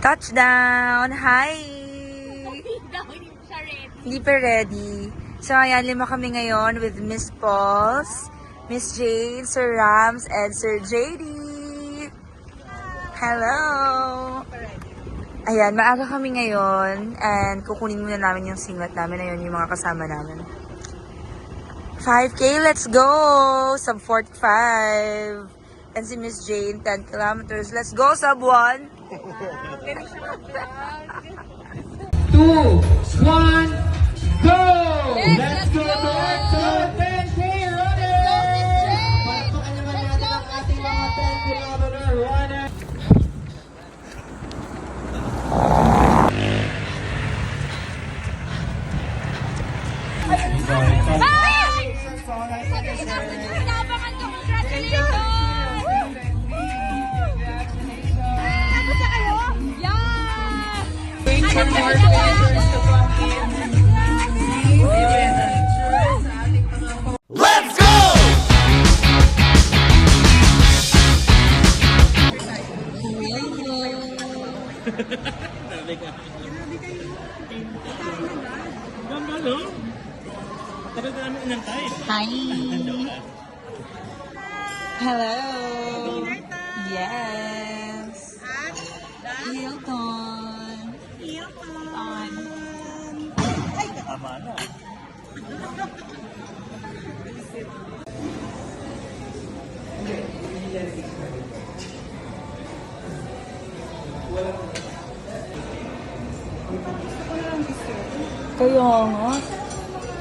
Touchdown! Hi! Hindi pa ready. So, ayan, 5 kami ngayon with Miss Pauls, Miss Jane, Sir Rams, and Sir JD. Hello! Ayan, maaga kami ngayon and kukunin muna namin yung singlet namin. Ayun, yung mga kasama namin. 5K, let's go! Sub 45. And si Miss Jane, 10 kilometers. Let's go, sub 1! 2, 1, go! Let's go to 10K runner! Palakpakan naman natin ang ating mga 10-kilometer runner. Let's go! Hi! Hello! Yes! Hilton! Hilton! Tama na. Kaya nga.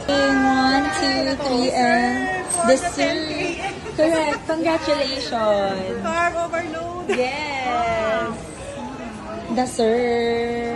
1, 2, 3, and dessert. Correct. Congratulations. Carb overload. Yes. Dessert.